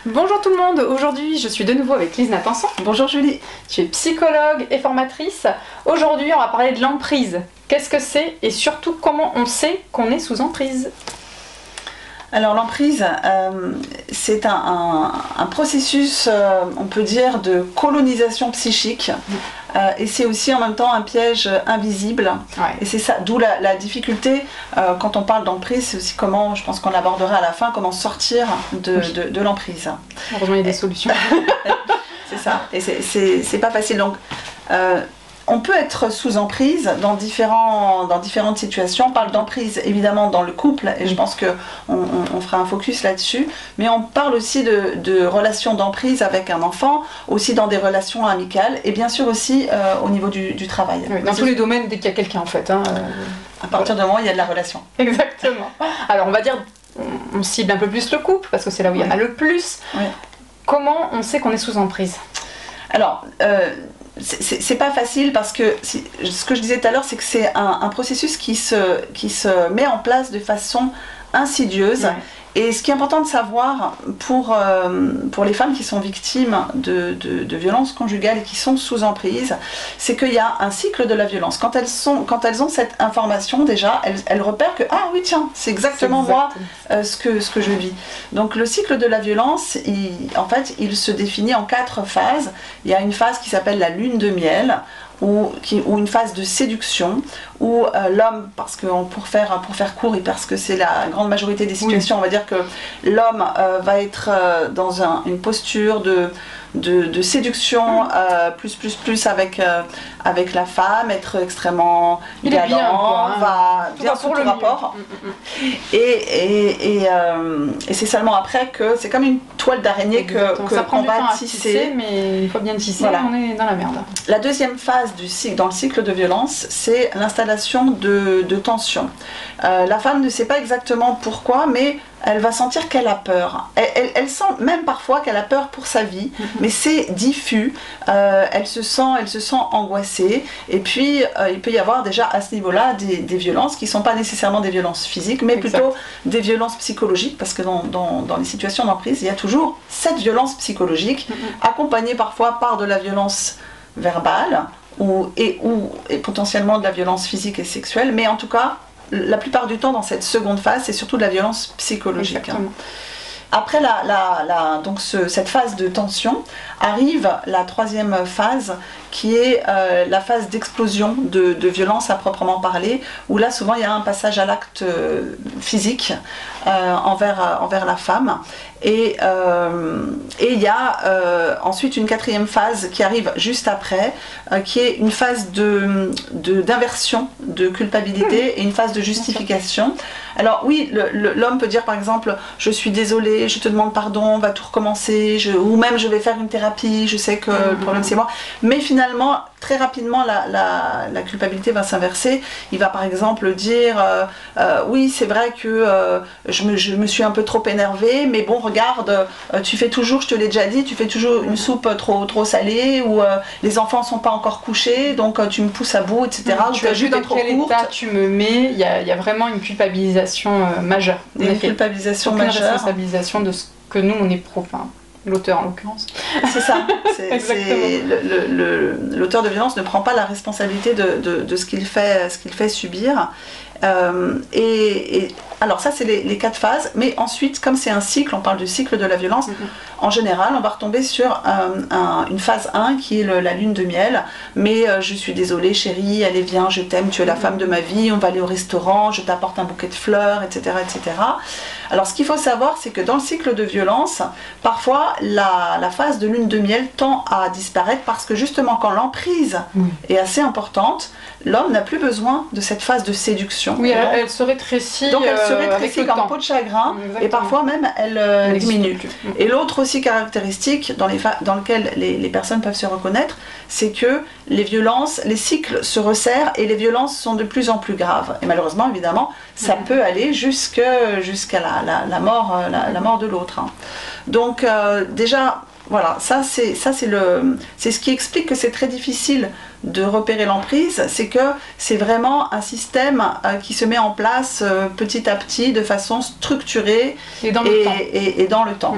Bonjour tout le monde, aujourd'hui je suis de nouveau avec Lise Natanson. Bonjour Julie. Tu es psychologue et formatrice. Aujourd'hui on va parler de l'emprise. Qu'est-ce que c'est et surtout comment on sait qu'on est sous emprise? Alors l'emprise, c'est un processus, on peut dire, de colonisation psychique. Et c'est aussi en même temps un piège invisible. Ouais. Et c'est ça, d'où la difficulté quand on parle d'emprise, c'est aussi comment, je pense qu'on l'abordera à la fin, comment sortir de l'emprise. Heureusement il y a des solutions. C'est ça, et c'est pas facile. Donc, on peut être sous emprise dans différentes situations. On parle d'emprise évidemment dans le couple et je pense qu'on fera un focus là-dessus, mais on parle aussi de relations d'emprise avec un enfant, aussi dans des relations amicales et bien sûr aussi au niveau du travail. Oui, dans tous les domaines dès qu'il y a quelqu'un en fait. À partir du moment où il y a de la relation. Exactement. Alors on va dire, on cible un peu plus le couple parce que c'est là où il y en a le plus. Ouais. Comment on sait qu'on est sous emprise? Alors, c'est pas facile parce que ce que je disais tout à l'heure, c'est que c'est un processus qui se met en place de façon insidieuse. Ouais. Et ce qui est important de savoir pour les femmes qui sont victimes de violences conjugales et qui sont sous emprise, c'est qu'il y a un cycle de la violence. Quand elles ont cette information déjà, elles repèrent que ah oui tiens, c'est exactement moi ce que je vis. Donc le cycle de la violence, en fait, il se définit en 4 phases. Il y a une phase qui s'appelle la lune de miel, ou une phase de séduction où l'homme, parce que pour faire court et parce que c'est la grande majorité des situations, oui, on va dire que l'homme va être dans une posture de séduction plus avec la femme, être extrêmement galant, va bien sur le rapport. Et c'est seulement après que c'est comme une toile d'araignée qu'on va tisser. Mais il faut bien tisser, voilà. On est dans la merde. La deuxième phase dans le cycle de violence, c'est l'installation de tension. La femme ne sait pas exactement pourquoi, mais elle va sentir qu'elle a peur. Elle sent même parfois qu'elle a peur pour sa vie, mais c'est diffus. Elle se sent angoissée. Et puis, il peut y avoir déjà à ce niveau-là des violences qui ne sont pas nécessairement des violences physiques, mais plutôt des violences psychologiques, parce que dans les situations d'emprise, il y a toujours cette violence psychologique, accompagnée parfois par de la violence verbale, et potentiellement de la violence physique et sexuelle, mais en tout cas, la plupart du temps, dans cette seconde phase, c'est surtout de la violence psychologique. Exactement. Après cette phase de tension, arrive la troisième phase qui est la phase d'explosion de violence à proprement parler, où là souvent il y a un passage à l'acte physique envers la femme. Et il y a ensuite une quatrième phase qui arrive juste après, qui est une phase d'inversion de culpabilité et une phase de justification. Alors oui, l'homme peut dire par exemple « je suis désolé, je te demande pardon, on va tout recommencer », ou même « je vais faire une thérapie, je sais que le problème c'est moi ». Mais finalement, très rapidement, la culpabilité va s'inverser. Il va par exemple dire oui, c'est vrai que je me suis un peu trop énervée, mais bon, regarde, tu fais toujours, je te l'ai déjà dit, tu fais toujours une soupe trop salée, ou les enfants sont pas encore couchés, donc tu me pousses à bout, etc. Tu as vu dans quel état tu me mets. Il y a vraiment une culpabilisation majeure. Une culpabilisation majeure. Une responsabilisation de ce que nous on éprouve. L'auteur en l'occurrence. C'est ça. L'auteur de violence ne prend pas la responsabilité de ce qu'il fait subir. Alors ça c'est les 4 phases, mais ensuite comme c'est un cycle, on parle du cycle de la violence, en général on va retomber sur une phase 1 qui est la lune de miel, mais je suis désolée chérie, allez viens, je t'aime, tu es la femme de ma vie, on va aller au restaurant, je t'apporte un bouquet de fleurs, etc. etc. Alors ce qu'il faut savoir, c'est que dans le cycle de violence, parfois la phase de lune de miel tend à disparaître parce que justement quand l'emprise est assez importante, l'homme n'a plus besoin de cette phase de séduction. Oui, elle se rétrécit. Donc elle se rétrécit comme peau de chagrin. Exactement. Et parfois même elle diminue. Et l'autre aussi caractéristique dans lequel les personnes peuvent se reconnaître, c'est que les cycles se resserrent et les violences sont de plus en plus graves. Et malheureusement, évidemment, ça peut aller jusqu'à la mort de l'autre. Donc déjà, voilà, ça c'est ce qui explique que c'est très difficile de repérer l'emprise, c'est que c'est vraiment un système qui se met en place petit à petit de façon structurée et dans le temps.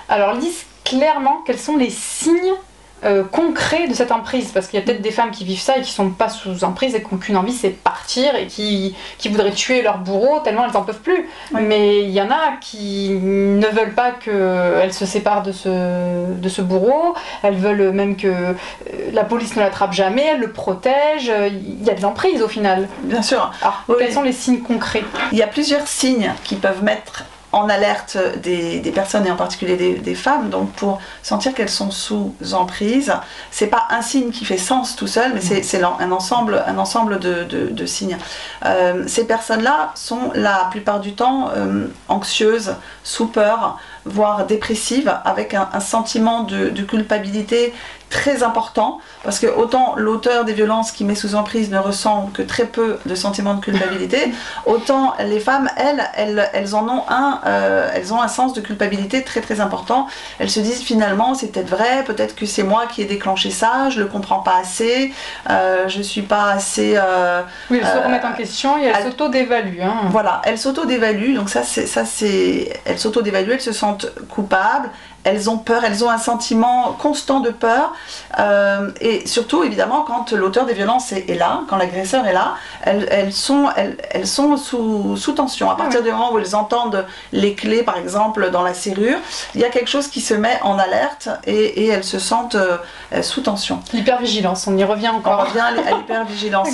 Alors, lise clairement quels sont les signes concrets de cette emprise, parce qu'il y a peut-être des femmes qui vivent ça et qui sont pas sous emprise et qui n'ont qu'une envie, c'est partir, et qui voudraient tuer leur bourreau tellement elles n'en peuvent plus. Oui. Mais il y en a qui ne veulent pas qu'elles se séparent de ce bourreau, elles veulent même que la police ne l'attrape jamais, elles le protègent, il y a de l'emprise au final. Bien sûr. Alors, quels sont les signes concrets? Il y a plusieurs signes qui peuvent mettre en alerte des personnes, et en particulier des femmes, donc pour sentir qu'elles sont sous emprise. C'est pas un signe qui fait sens tout seul, mais c'est un ensemble de signes. Ces personnes-là sont la plupart du temps anxieuses, sous peur, voire dépressives, avec un sentiment de culpabilité très important, parce que autant l'auteur des violences qui met sous emprise ne ressent que très peu de sentiments de culpabilité, autant les femmes, elles en ont elles ont un sens de culpabilité très très important. Elles se disent finalement c'est peut-être vrai, peut-être que c'est moi qui ai déclenché ça, je le comprends pas assez, je suis pas assez... oui, elles se remettent en question et elles s'auto-dévaluent. Hein. Voilà, elles s'auto-dévaluent, donc elles s'auto-dévaluent, elles se sentent coupables. Elles ont peur, elles ont un sentiment constant de peur, et surtout évidemment quand l'auteur des violences est là, quand l'agresseur est là, elles sont sous tension. À partir du moment où elles entendent les clés par exemple dans la serrure, il y a quelque chose qui se met en alerte et elles se sentent sous tension. L'hypervigilance, on y revient encore. On revient à l'hypervigilance.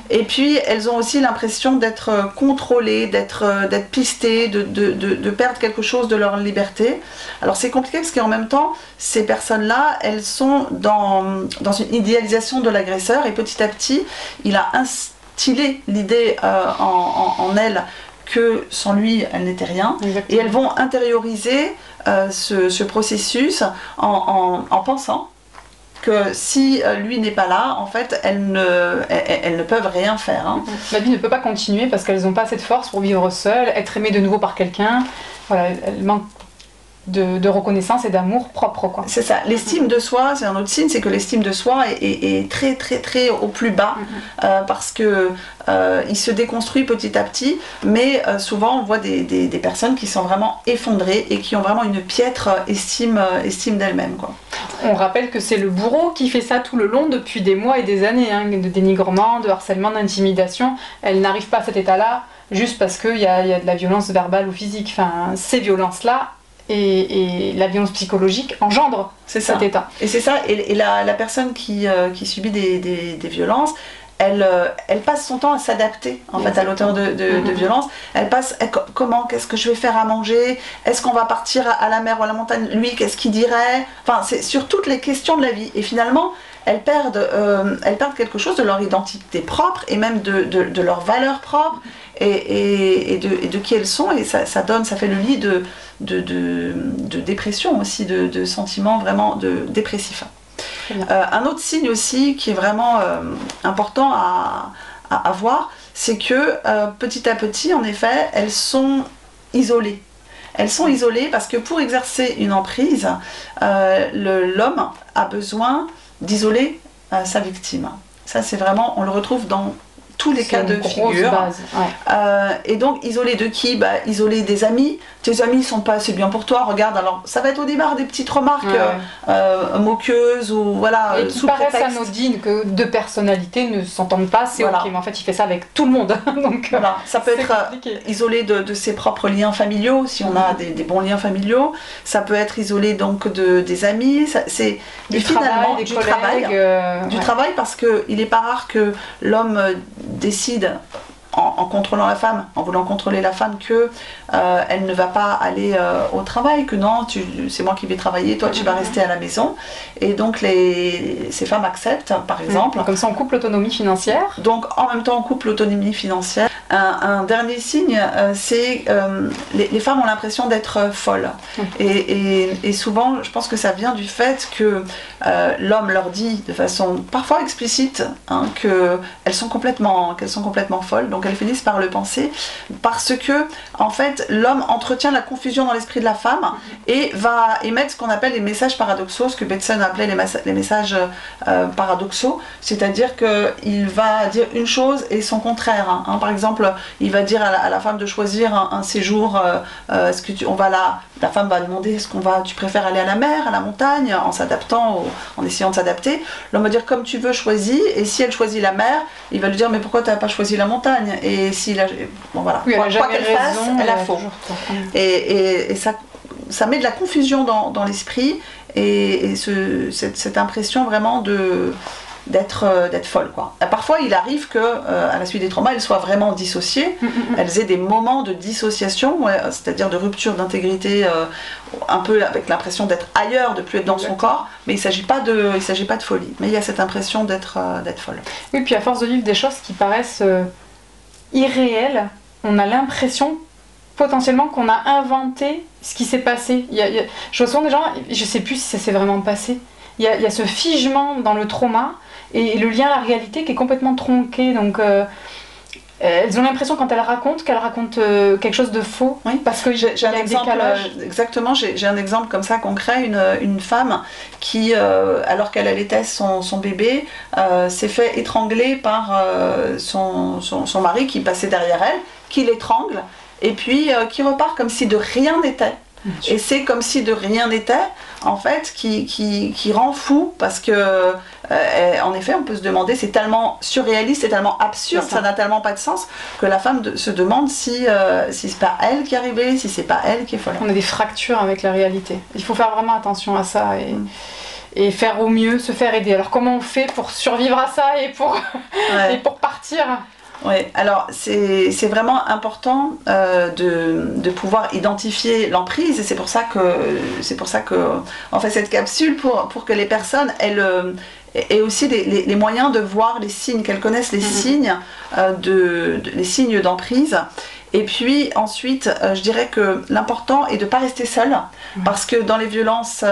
Et puis elles ont aussi l'impression d'être contrôlées, d'être pistées, de perdre quelque chose de leur liberté. Alors c'est compliqué parce qu'en même temps, ces personnes-là, elles sont dans une idéalisation de l'agresseur, et petit à petit, il a instillé l'idée en elles que sans lui, elles n'étaient rien. Exactement. Et elles vont intérioriser ce processus en pensant que si lui n'est pas là, en fait, elles ne peuvent rien faire. Hein. La vie ne peut pas continuer parce qu'elles n'ont pas assez de force pour vivre seules, être aimées de nouveau par quelqu'un. Voilà, elles manquent de reconnaissance et d'amour propre, quoi. C'est ça. L'estime de soi, c'est un autre signe, c'est que l'estime de soi est très très très au plus bas, parce que il se déconstruit petit à petit, mais souvent on voit des personnes qui sont vraiment effondrées et qui ont vraiment une piètre estime d'elles-mêmes, quoi. On rappelle que c'est le bourreau qui fait ça tout le long depuis des mois et des années, hein, de dénigrement, de harcèlement, d'intimidation. Elle n'arrive pas à cet état-là juste parce qu'il y a de la violence verbale ou physique. Enfin, ces violences-là et la violence psychologique engendre cet état. Et c'est ça, et la personne qui subit des violences, elle passe son temps à s'adapter en fait à l'auteur de violence. Elle passe, comment, qu'est-ce que je vais faire à manger, est-ce qu'on va partir à la mer ou à la montagne, lui qu'est-ce qu'il dirait, enfin c'est sur toutes les questions de la vie, et finalement elles perdent quelque chose de leur identité propre et même de leurs valeurs propres et de qui elles sont, et ça fait le lit de dépression aussi, de sentiments vraiment dépressifs. Un autre signe aussi qui est vraiment important à voir, c'est que petit à petit, en effet, elles sont isolées. Elles sont isolées parce que pour exercer une emprise, l'homme a besoin d'isoler sa victime. Ça, c'est vraiment, on le retrouve dans tous les cas de figure. Et donc, isolé de qui? Isolé des amis. Tes amis sont pas assez bien pour toi, regarde. Alors, ça va être au départ des petites remarques moqueuses ou voilà. Et qui paraissent anodines, que deux personnalités ne s'entendent pas, c'est ok. Mais en fait, il fait ça avec tout le monde. Donc, voilà. Ça peut être isolé de ses propres liens familiaux, si on a des bons liens familiaux. Ça peut être isolé donc des amis. C'est du travail, parce qu'il n'est pas rare que l'homme décide en contrôlant la femme, en voulant contrôler la femme, que elle ne va pas aller au travail, que non, c'est moi qui vais travailler, toi tu vas rester à la maison. Et donc ces femmes acceptent, par exemple. Comme ça on coupe l'autonomie financière. Donc en même temps on coupe l'autonomie financière. Un dernier signe, c'est les femmes ont l'impression d'être folles. Et souvent, je pense que ça vient du fait que l'homme leur dit de façon parfois explicite hein, qu'elles sont complètement folles, donc elles finissent par le penser, parce que en fait l'homme entretient la confusion dans l'esprit de la femme et va émettre ce qu'on appelle les messages paradoxaux, ce que Bateson appelait les messages paradoxaux, c'est-à-dire qu'il va dire une chose et son contraire. Hein. Par exemple, il va dire à la femme de choisir un séjour, la femme va demander tu préfères aller à la mer, à la montagne, en essayant de s'adapter. L'homme va dire comme tu veux, choisis, et si elle choisit la mer, il va lui dire mais pourquoi tu n'as pas choisi la montagne? Et si voilà, oui, quoi qu'elle fasse, elle a faux. Et ça met de la confusion dans l'esprit et cette impression vraiment d'être folle, quoi. Parfois il arrive que à la suite des traumas elles soient vraiment dissociées, elles aient des moments de dissociation, c'est-à-dire de rupture d'intégrité, un peu avec l'impression d'être ailleurs, de plus être dans son corps, mais il s'agit pas de folie, mais il y a cette impression d'être folle. Oui, puis à force de vivre des choses qui paraissent irréelles, on a l'impression potentiellement qu'on a inventé ce qui s'est passé. Je vois souvent des gens, je sais plus si ça s'est vraiment passé. Il y a ce figement dans le trauma et le lien à la réalité qui est complètement tronqué. Donc elles ont l'impression quand elles racontent qu'elles racontent quelque chose de faux. Oui, parce que j'ai un exemple, exactement, j'ai un exemple comme ça concret, une femme qui, alors qu'elle allaitait son bébé, s'est fait étrangler par son mari qui passait derrière elle, qui l'étrangle et puis qui repart comme si de rien n'était. Et c'est comme si de rien n'était, en fait, qui rend fou, parce que, en effet, on peut se demander, c'est tellement surréaliste, c'est tellement absurde, ça n'a tellement pas de sens, que la femme se demande si c'est pas elle qui est arrivée, si c'est pas elle qui est folle. On a des fractures avec la réalité. Il faut faire vraiment attention à ça et faire au mieux, se faire aider. Alors comment on fait pour survivre à ça et pour partir ? Oui, alors c'est vraiment important de pouvoir identifier l'emprise, et c'est pour ça que on fait cette capsule pour que les personnes aient aussi les moyens de voir les signes, qu'elles connaissent les signes les signes d'emprise. Et puis ensuite, je dirais que l'important est de ne pas rester seul, parce que dans les violences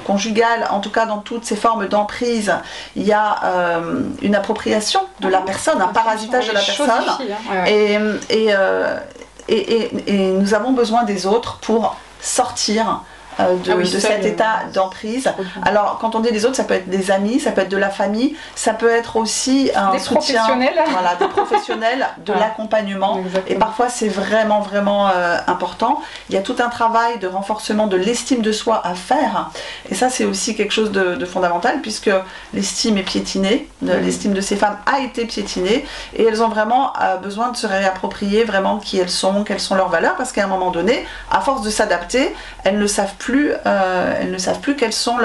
conjugales, en tout cas dans toutes ces formes d'emprise, il y a une appropriation de la personne, un parasitage de la personne, aussi, et nous avons besoin des autres pour sortir de cet état d'emprise. Alors quand on dit des autres, ça peut être des amis, ça peut être de la famille, ça peut être aussi un soutien, des professionnels de l'accompagnement. Et parfois c'est vraiment important. Il y a tout un travail de renforcement de l'estime de soi à faire, et ça c'est aussi quelque chose de fondamental, puisque l'estime est piétinée, l'estime de ces femmes a été piétinée, et elles ont vraiment besoin de se réapproprier vraiment qui elles sont, quelles sont leurs valeurs, parce qu'à un moment donné, à force de s'adapter, elles ne savent plus quelles sont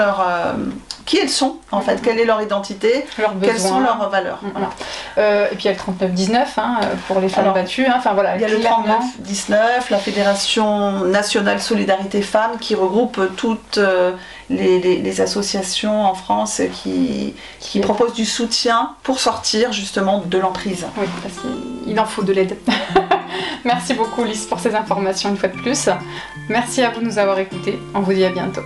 qui elles sont en fait, quelle est leur identité, quelles sont leurs valeurs. Voilà. Et puis il y a le 3919 pour les femmes battues. Enfin, voilà, il y a le 3919, la Fédération Nationale Solidarité Femmes, qui regroupe toutes les associations en France qui proposent du soutien pour sortir justement de l'emprise. Oui, parce qu'il en faut de l'aide. Merci beaucoup Lise pour ces informations une fois de plus. Merci à vous de nous avoir écoutés. On vous dit à bientôt.